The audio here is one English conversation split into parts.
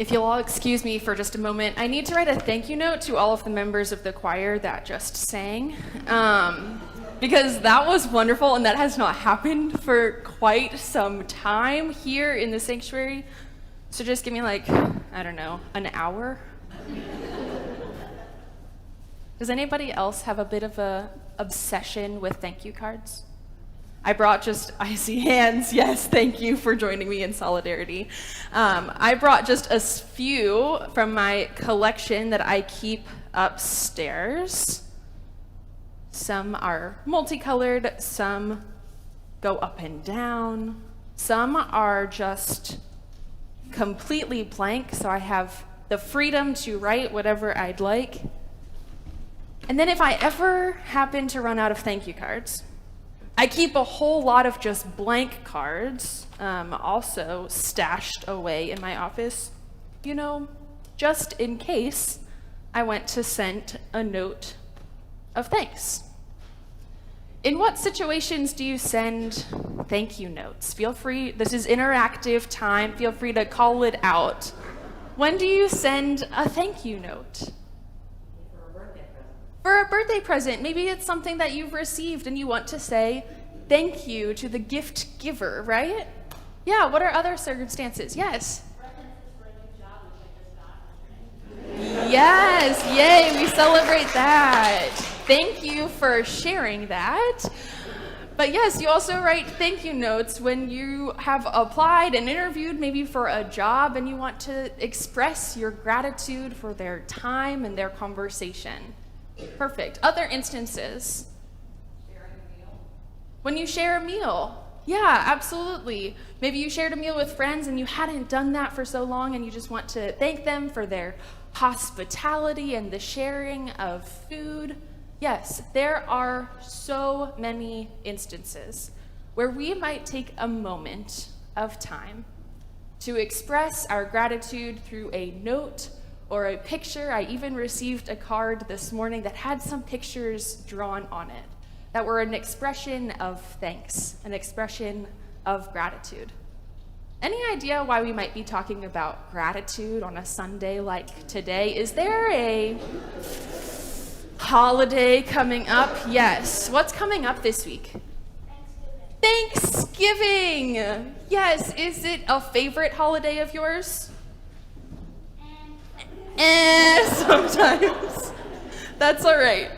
If you'll all excuse me for just a moment, I need to write a thank you note to all of the members of the choir that just sang, because that was wonderful and that has not happened for quite some time here in the sanctuary. So just give me like, I don't know, an hour. Does anybody else have a bit of a obsession with thank you cards? I see hands, yes, thank you for joining me in solidarity. I brought just a few from my collection that I keep upstairs. Some are multicolored, some go up and down, some are just completely blank, so I have the freedom to write whatever I'd like. And then if I ever happen to run out of thank you cards, I keep a whole lot of just blank cards, also stashed away in my office, just in case I went to send a note of thanks. In what situations do you send thank you notes? Feel free, this is interactive time, feel free to call it out. When do you send a thank you note? For a birthday present, maybe it's something that you've received and you want to say thank you to the gift giver, right? Yeah, what are other circumstances? Yes? Yes, yay, we celebrate that. Thank you for sharing that. But yes, you also write thank you notes when you have applied and interviewed maybe for a job and you want to express your gratitude for their time and their conversation. Perfect. Other instances? Sharing a meal. When you share a meal. Yeah, absolutely. Maybe you shared a meal with friends and you hadn't done that for so long and you just want to thank them for their hospitality and the sharing of food. Yes, there are so many instances where we might take a moment of time to express our gratitude through a note or a picture. I even received a card this morning that had some pictures drawn on it that were an expression of thanks, an expression of gratitude. Any idea why we might be talking about gratitude on a Sunday like today? Is there a holiday coming up? Yes. What's coming up this week? Thanksgiving. Yes. Is it a favorite holiday of yours? Sometimes. That's all right.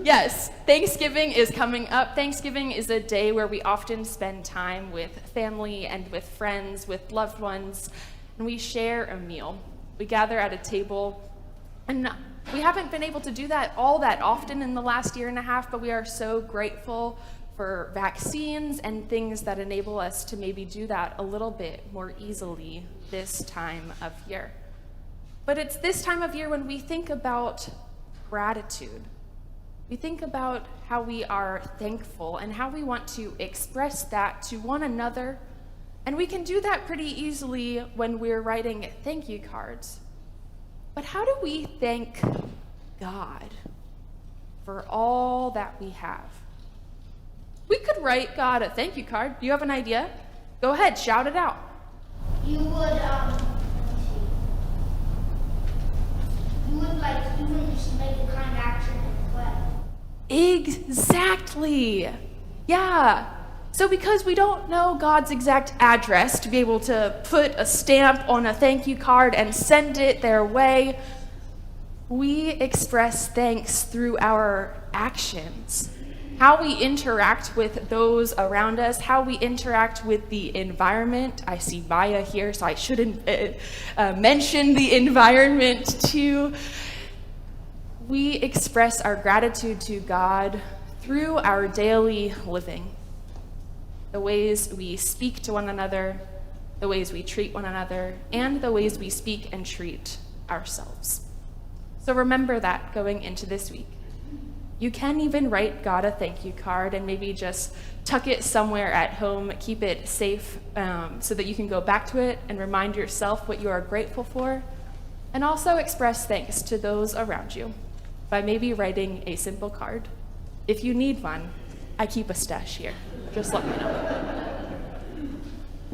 Yes, Thanksgiving is coming up. Thanksgiving is a day where we often spend time with family and with friends, with loved ones, and we share a meal. We gather at a table, and we haven't been able to do that all that often in the last year and a half, but we are so grateful for vaccines and things that enable us to maybe do that a little bit more easily this time of year. But it's this time of year when we think about gratitude. We think about how we are thankful and how we want to express that to one another. And we can do that pretty easily when we're writing thank you cards. But how do we thank God for all that we have? We could write God a thank you card. Do you have an idea? Go ahead, shout it out. You would even just make a kind action and play. Exactly. Yeah. So because we don't know God's exact address to be able to put a stamp on a thank you card and send it their way, we express thanks through our actions. How we interact with those around us, how we interact with the environment. I see Maya here, so I shouldn't mention the environment too. We express our gratitude to God through our daily living. The ways we speak to one another, the ways we treat one another, and the ways we speak and treat ourselves. So remember that going into this week. You can even write God a thank you card and maybe just tuck it somewhere at home, keep it safe so that you can go back to it and remind yourself what you are grateful for, and also express thanks to those around you by maybe writing a simple card. If you need one, I keep a stash here. Just let me know.